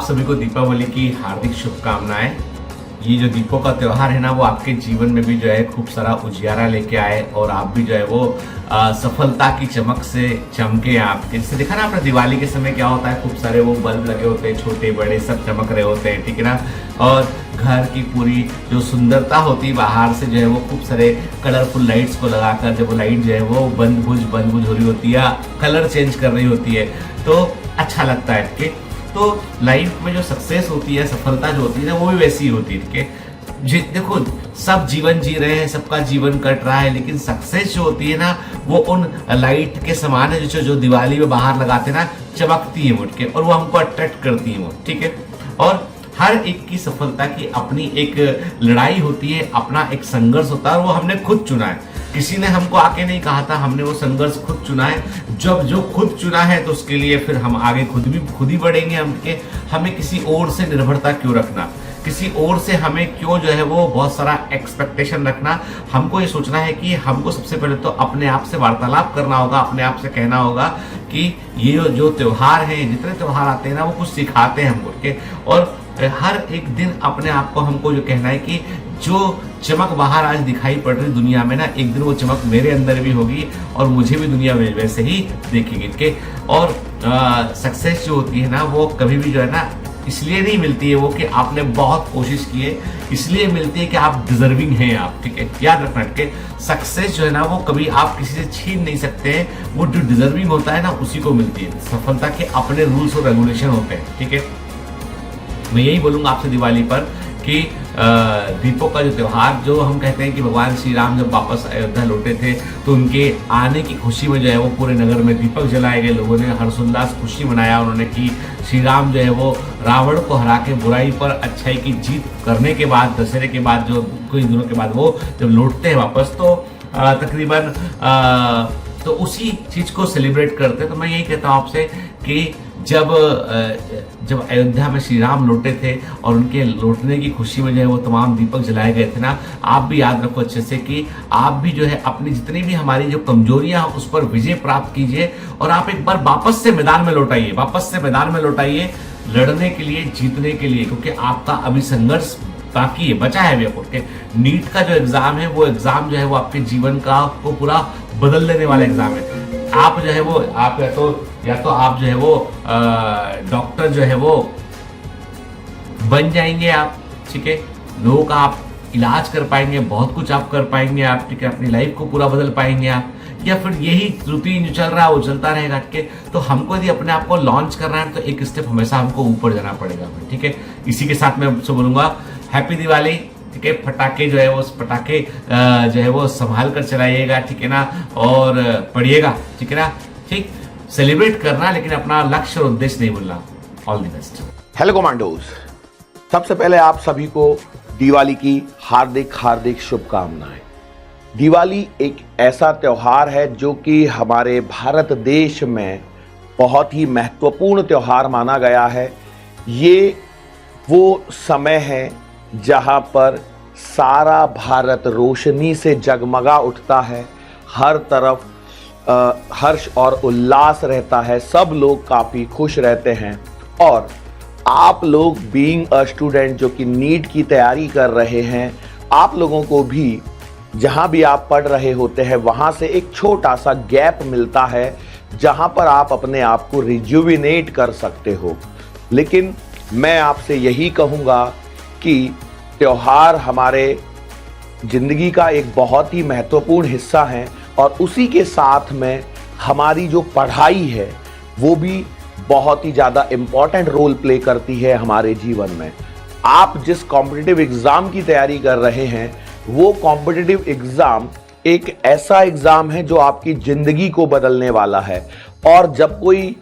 सभी को दीपावली की हार्दिक शुभकामनाएं। ये जो दीपों का त्यौहार है ना, वो आपके जीवन में भी जो है खूब सारा उजियारा लेके आए और आप भी जो है वो सफलता की चमक से चमके। आप जैसे देखा ना आपने दिवाली के समय क्या होता है, खूब सारे वो बल्ब लगे होते हैं, छोटे बड़े सब चमक रहे होते हैं, ठीक है ना। और घर की पूरी जो सुंदरता होती है बाहर से जो है वो खूब सारे कलरफुल लाइट्स को लगाकर, जब वो लाइट जो है वो बंद बुझ हो रही होती है या कलर चेंज कर रही होती है तो अच्छा लगता है, ठीक है। तो लाइफ में जो सक्सेस होती है, सफलता जो होती है ना, वो भी वैसी ही होती है, ठीक है। देखो सब जीवन जी रहे हैं, सबका जीवन कट रहा है, लेकिन सक्सेस जो होती है ना, वो उन लाइट के समान है जो दिवाली में बाहर लगाते हैं ना, चमकती है वो, ठीक है, और वो हमको अट्रैक्ट करती है वो, ठीक है। और हर एक की सफलता की अपनी एक लड़ाई होती है, अपना एक संघर्ष होता है, और वो हमने खुद चुना है। किसी ने हमको आके नहीं कहा था, हमने वो संघर्ष खुद चुना है। जब जो खुद चुना है तो उसके लिए फिर हम आगे खुद ही बढ़ेंगे। हमें किसी और से निर्भरता क्यों रखना, किसी और से हमें क्यों जो है वो बहुत सारा एक्सपेक्टेशन रखना। हमको ये सोचना है कि हमको सबसे पहले तो अपने आप से वार्तालाप करना होगा, अपने आप से कहना होगा कि ये जो त्योहार है, जितने त्योहार आते हैं ना, वो कुछ सिखाते हैं हमको, ठीक है। और हर एक दिन अपने आप को हमको जो कहना है कि जो चमक बाहर आज दिखाई पड़ रही दुनिया में ना, एक दिन वो चमक मेरे अंदर भी होगी और मुझे भी दुनिया में वैसे ही देखेगी, ठीक है। और सक्सेस जो होती है ना, वो कभी भी जो है ना इसलिए नहीं मिलती है वो कि आपने बहुत कोशिश की है, इसलिए मिलती है कि आप डिजर्विंग हैं आप, ठीक है। याद रखना, ठीक है। सक्सेस जो है ना, वो कभी आप किसी से छीन नहीं सकते हैं, वो जो डिजर्विंग होता है ना उसी को मिलती है। सफलता के अपने रूल्स और रेगुलेशन होते हैं, ठीक है। मैं यही बोलूंगा आपसे दिवाली पर कि दीपों का जो त्यौहार, जो हम कहते हैं कि भगवान श्री राम जब वापस अयोध्या लौटे थे तो उनके आने की खुशी में जो है वो पूरे नगर में दीपक जलाए गए, लोगों ने हर्षोल्लास खुशी मनाया उन्होंने कि श्री राम जो है वो रावण को हरा के बुराई पर अच्छाई की जीत करने के बाद, दशहरे के बाद, जो कुछ दिनों के बाद वो जब लौटते हैं वापस, तो तकरीबन तो उसी चीज को सेलिब्रेट करते हैं। तो मैं यही कहता हूँ आपसे कि जब अयोध्या में श्री राम लौटे थे और उनके लौटने की खुशी में जो है वो तमाम दीपक जलाए गए थे ना, आप भी याद रखो अच्छे से कि आप भी जो है अपनी जितनी भी हमारी जो कमजोरियां हैं उस पर विजय प्राप्त कीजिए और आप एक बार वापस से मैदान में लौटाइए, लड़ने के लिए, जीतने के लिए, क्योंकि आपका अभी संघर्ष बाकी है, बचा है अभी आपको। नीट का जो एग्जाम है, वो एग्जाम जो है वो आपके जीवन का को पूरा बदल देने वाला एग्जाम है। आप जो है वो आप या तो आप जो है वो डॉक्टर जो है वो बन जाएंगे आप, ठीक है। लोगों का आप इलाज कर पाएंगे, बहुत कुछ आप कर पाएंगे आप, ठीक है। अपनी लाइफ को पूरा बदल पाएंगे आप, या फिर यही रूटीन जो चल रहा है वो चलता रहेगा, ठीक है। तो हमको यदि अपने आप को लॉन्च करना है तो एक स्टेप हमेशा हमको ऊपर जाना पड़ेगा, ठीक है। इसी के साथ मैं आपसे बोलूंगा हैप्पी दिवाली, ठीक है। पटाखे जो है वो पटाखे जो है वो संभाल कर चलाइएगा, ठीक है ना, और पढ़िएगा, ठीक है ना, ठीक। सेलिब्रेट करना, लेकिन अपना लक्ष्य और उद्देश्य नहीं भूलना। All the best. Hello commandos, सबसे पहले आप सभी को दिवाली की हार्दिक शुभकामनाएं। दिवाली एक ऐसा त्योहार है जो कि हमारे भारत देश में बहुत ही महत्वपूर्ण त्योहार माना गया है। ये वो समय है जहां पर सारा भारत रोशनी से जगमगा उठता है, हर तरफ हर्ष और उल्लास रहता है, सब लोग काफ़ी खुश रहते हैं। और आप लोग बीइंग अ स्टूडेंट जो कि नीट की तैयारी कर रहे हैं, आप लोगों को भी जहां भी आप पढ़ रहे होते हैं वहां से एक छोटा सा गैप मिलता है जहां पर आप अपने आप को रिजुविनेट कर सकते हो। लेकिन मैं आपसे यही कहूँगा कि त्योहार हमारे ज़िंदगी का एक बहुत ही महत्वपूर्ण हिस्सा है और उसी के साथ में हमारी जो पढ़ाई है वो भी बहुत ही ज़्यादा इम्पॉर्टेंट रोल प्ले करती है हमारे जीवन में। आप जिस कॉम्पिटिटिव एग्ज़ाम की तैयारी कर रहे हैं, वो कॉम्पिटिटिव एग्ज़ाम एक ऐसा एग्ज़ाम है जो आपकी ज़िंदगी को बदलने वाला है। और जब कोई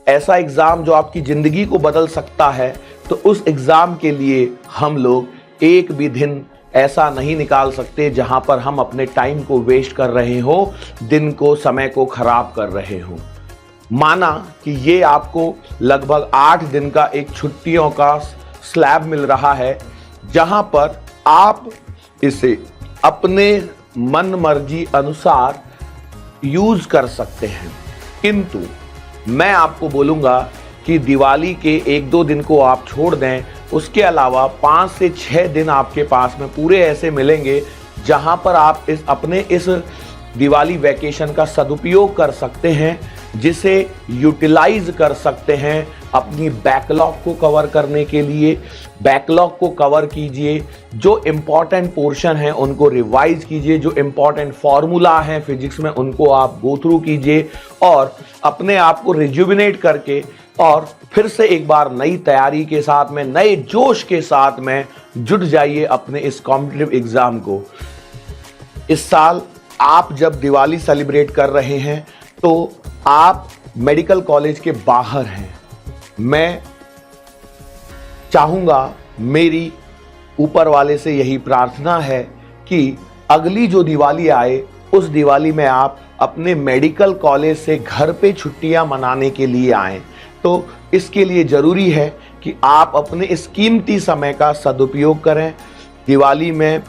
ऐसा एग्ज़ाम जो आपकी ज़िंदगी को बदल सकता है, तो उस एग्ज़ाम के लिए हम लोग एक भी दिन ऐसा नहीं निकाल सकते जहां पर हम अपने टाइम को वेस्ट कर रहे हो, दिन को, समय को खराब कर रहे हो। माना कि ये आपको लगभग 8 दिन का एक छुट्टियों का स्लैब मिल रहा है जहां पर आप इसे अपने मन मर्जी अनुसार यूज कर सकते हैं। किंतु मैं आपको बोलूंगा कि दिवाली के 1-2 दिन को आप छोड़ दें, उसके अलावा 5 से 6 दिन आपके पास में पूरे ऐसे मिलेंगे जहां पर आप अपने इस दिवाली वैकेशन का सदुपयोग कर सकते हैं, जिसे यूटिलाइज कर सकते हैं अपनी बैकलॉग को कवर करने के लिए। बैकलॉग को कवर कीजिए, जो इम्पॉर्टेंट पोर्शन है उनको रिवाइज कीजिए, जो इम्पॉर्टेंट फॉर्मूला है फिजिक्स में उनको आप गो थ्रू कीजिए और अपने आप को रिजुविनेट करके और फिर से एक बार नई तैयारी के साथ में, नए जोश के साथ में जुट जाइए अपने इस कॉम्पिटिटिव एग्जाम को। इस साल आप जब दिवाली सेलिब्रेट कर रहे हैं तो आप मेडिकल कॉलेज के बाहर हैं। मैं चाहूंगा, मेरी ऊपर वाले से यही प्रार्थना है कि अगली जो दिवाली आए उस दिवाली में आप अपने मेडिकल कॉलेज से घर पे छुट्टियां मनाने के लिए आएं। तो इसके लिए जरूरी है कि आप अपने इस कीमती समय का सदुपयोग करें। दिवाली में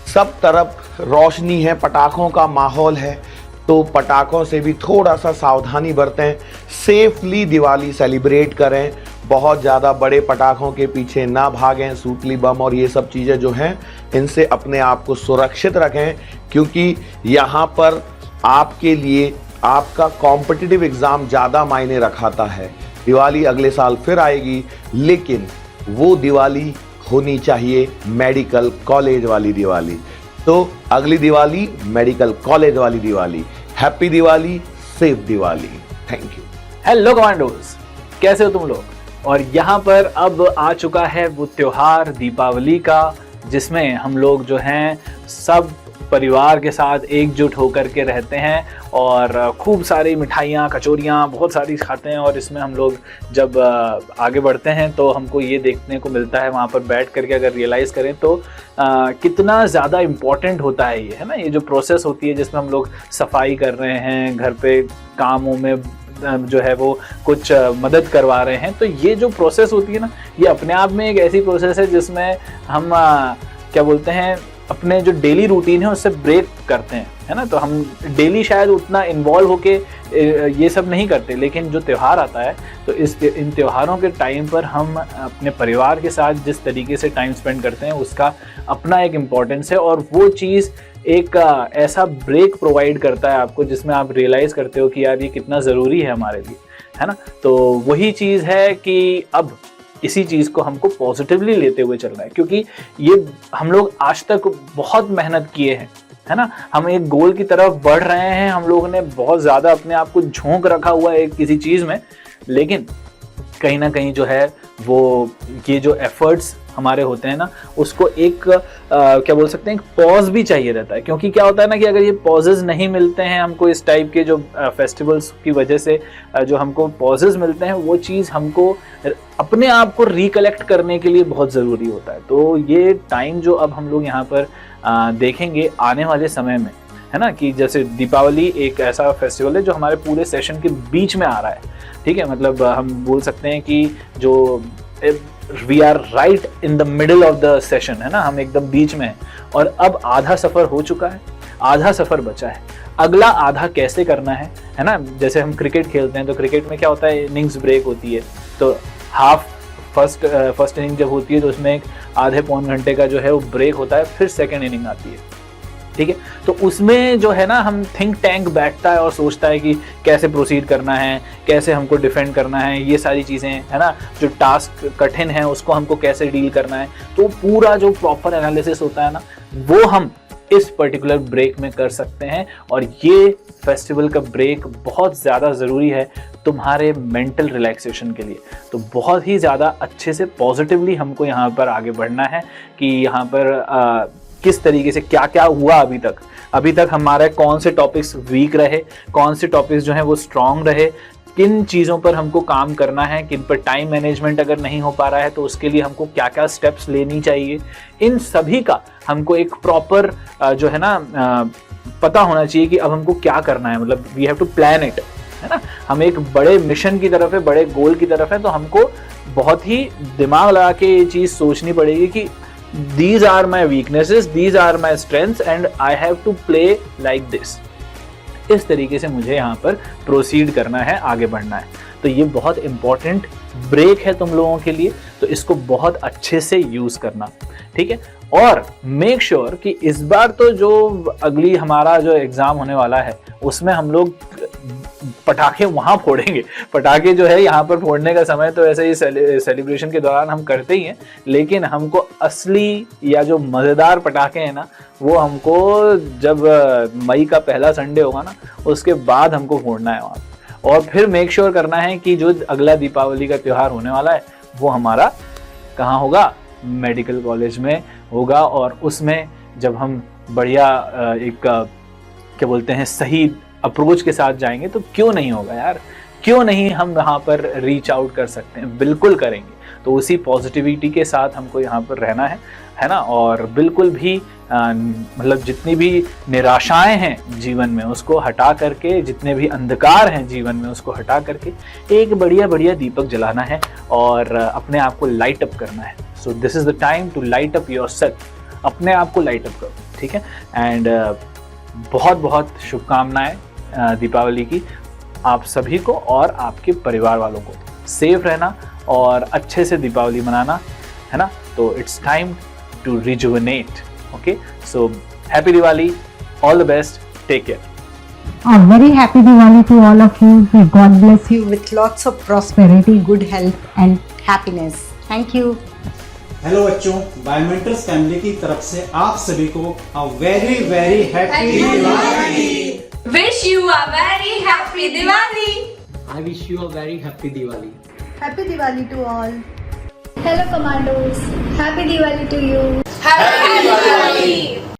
सब तरफ रोशनी है, पटाखों का माहौल है, तो पटाखों से भी थोड़ा सा सावधानी बरतें, सेफली दिवाली सेलिब्रेट करें। बहुत ज़्यादा बड़े पटाखों के पीछे ना भागें, सूतली बम और ये सब चीज़ें जो हैं इनसे अपने आप को सुरक्षित रखें, क्योंकि यहाँ पर आपके लिए आपका कॉम्पिटिटिव एग्ज़ाम ज़्यादा मायने रखाता है। दिवाली अगले साल फिर आएगी, लेकिन वो दिवाली होनी चाहिए मेडिकल कॉलेज वाली दिवाली। तो अगली दिवाली मेडिकल कॉलेज वाली Diwali. Happy Diwali, safe Diwali. Thank you. Hello commandos, कैसे हो तुम लोग? और यहाँ पर अब आ चुका है वो त्योहार दीपावली का, जिसमें हम लोग जो हैं सब परिवार के साथ एकजुट होकर के रहते हैं और खूब सारी मिठाइयाँ, कचौरियाँ बहुत सारी खाते हैं। और इसमें हम लोग जब आगे बढ़ते हैं तो हमको ये देखने को मिलता है, वहाँ पर बैठ करके अगर रियलाइज़ करें तो कितना ज़्यादा इम्पॉर्टेंट होता है ये, है ना। ये जो प्रोसेस होती है जिसमें हम लोग सफाई कर रहे हैं, घर पे कामों में जो है वो कुछ मदद करवा रहे हैं, तो ये जो प्रोसेस होती है ना, ये अपने आप में एक ऐसी प्रोसेस है जिसमें हम क्या बोलते हैं, अपने जो डेली रूटीन है उससे ब्रेक करते हैं, है ना। तो हम डेली शायद उतना इन्वॉल्व होके ये सब नहीं करते, लेकिन जो त्यौहार आता है तो इन त्योहारों के टाइम पर हम अपने परिवार के साथ जिस तरीके से टाइम स्पेंड करते हैं उसका अपना एक इम्पॉर्टेंस है। और वो चीज़ एक ऐसा ब्रेक प्रोवाइड करता है आपको, जिसमें आप रियलाइज़ करते हो कि यार ये कितना ज़रूरी है हमारे लिए, है ना। तो वही चीज़ है कि अब इसी चीज़ को हमको पॉजिटिवली लेते हुए चलना है, क्योंकि ये हम लोग आज तक बहुत मेहनत किए हैं, है ना। हम एक गोल की तरफ बढ़ रहे हैं, हम लोगों ने बहुत ज़्यादा अपने आप को झोंक रखा हुआ है किसी चीज़ में, लेकिन कहीं ना कहीं जो है वो ये जो एफर्ट्स हमारे होते हैं ना, उसको एक क्या बोल सकते हैं, एक पॉज भी चाहिए रहता है। क्योंकि क्या होता है ना कि अगर ये पॉजेज नहीं मिलते हैं हमको, इस टाइप के जो फेस्टिवल्स की वजह से जो हमको पॉजेज मिलते हैं, वो चीज़ हमको अपने आप को रिकलेक्ट करने के लिए बहुत ज़रूरी होता है। तो ये टाइम जो अब हम लोग यहाँ पर देखेंगे आने वाले समय में, है ना, कि जैसे दीपावली एक ऐसा फेस्टिवल है जो हमारे पूरे सेशन के बीच में आ रहा है, ठीक है। मतलब हम बोल सकते हैं कि जो we are right in the middle of the session, है ना, हम एकदम बीच में हैं। और अब आधा सफ़र हो चुका है, आधा सफ़र बचा है, अगला आधा कैसे करना है ना। जैसे हम क्रिकेट खेलते हैं तो क्रिकेट में क्या होता है, इनिंग्स ब्रेक होती है, तो हाफ फर्स्ट इनिंग जब होती है तो उसमें एक आधे पौन घंटे का जो है वो ब्रेक होता है, फिर सेकेंड इनिंग आती है, ठीक है। तो उसमें जो है ना, हम थिंक टैंक बैठता है और सोचता है कि कैसे प्रोसीड करना है, कैसे हमको डिफेंड करना है, ये सारी चीज़ें, है ना। जो टास्क कठिन है उसको हमको कैसे डील करना है, तो पूरा जो प्रॉपर एनालिसिस होता है ना, वो हम इस पर्टिकुलर ब्रेक में कर सकते हैं। और ये फेस्टिवल का ब्रेक बहुत ज़्यादा ज़रूरी है तुम्हारे मेंटल रिलैक्सेशन के लिए। तो बहुत ही ज़्यादा अच्छे से पॉजिटिवली हमको यहाँ पर आगे बढ़ना है कि यहाँ पर किस तरीके से क्या क्या हुआ अभी तक हमारे कौन से टॉपिक्स वीक रहे, कौन से टॉपिक्स जो हैं वो स्ट्रॉन्ग रहे, किन चीज़ों पर हमको काम करना है, किन पर टाइम मैनेजमेंट अगर नहीं हो पा रहा है तो उसके लिए हमको क्या क्या स्टेप्स लेनी चाहिए, इन सभी का हमको एक प्रॉपर जो है ना पता होना चाहिए कि अब हमको क्या करना है। मतलब we have to plan it, है ना। हम एक बड़े मिशन की तरफ है, बड़े गोल की तरफ है, तो हमको बहुत ही दिमाग लगा के ये चीज़ सोचनी पड़ेगी कि these are my weaknesses, these are my strengths and I have to play like this, इस तरीके से मुझे यहाँ पर प्रोसीड करना है, आगे बढ़ना है। तो ये बहुत इंपॉर्टेंट ब्रेक है तुम लोगों के लिए, तो इसको बहुत अच्छे से यूज करना, ठीक है। और मेक श्योर कि इस बार तो जो अगली हमारा जो एग्जाम होने वाला है उसमें हम लोग पटाखे वहां फोड़ेंगे। पटाखे जो है यहाँ पर फोड़ने का समय तो ऐसे ही सेलिब्रेशन के दौरान हम करते ही हैं, लेकिन हमको असली या जो मजेदार पटाखे हैं ना, वो हमको जब मई का पहला संडे होगा ना, उसके बाद हमको फोड़ना है वहाँ। और फिर मेक श्योर करना है कि जो अगला दीपावली का त्योहार होने वाला है वो हमारा कहाँ होगा, मेडिकल कॉलेज में होगा। और उसमें जब हम बढ़िया एक क्या बोलते हैं सही अप्रोच के साथ जाएंगे तो क्यों नहीं होगा यार, क्यों नहीं हम यहाँ पर रीच आउट कर सकते हैं, बिल्कुल करेंगे। तो उसी पॉजिटिविटी के साथ हमको यहाँ पर रहना है ना। और बिल्कुल भी मतलब जितनी भी निराशाएं हैं जीवन में उसको हटा करके, जितने भी अंधकार हैं जीवन में उसको हटा करके एक बढ़िया बढ़िया दीपक जलाना है और अपने आप को लाइट अप करना है। So this is the time to light up yourself, अपने आप को लाइट अप करो, ठीक है। एंड बहुत बहुत शुभकामनाएं दीपावली की आप सभी को और आपके परिवार वालों को। सेफ रहना और अच्छे से दीपावली मनाना, है ना। तो it's time to rejuvenate, okay. So happy Diwali, all the best, take care. A very happy Diwali to all of you. May God bless you with lots of prosperity, good health and happiness. Thank you. Hello बच्चों, Biomentors family की तरफ से आप सभी को a very very happy Diwali. Wish you a very happy Diwali. I wish you a very happy Diwali. Happy Diwali to all. Hello Commandos, Happy Diwali to you. Happy Diwali.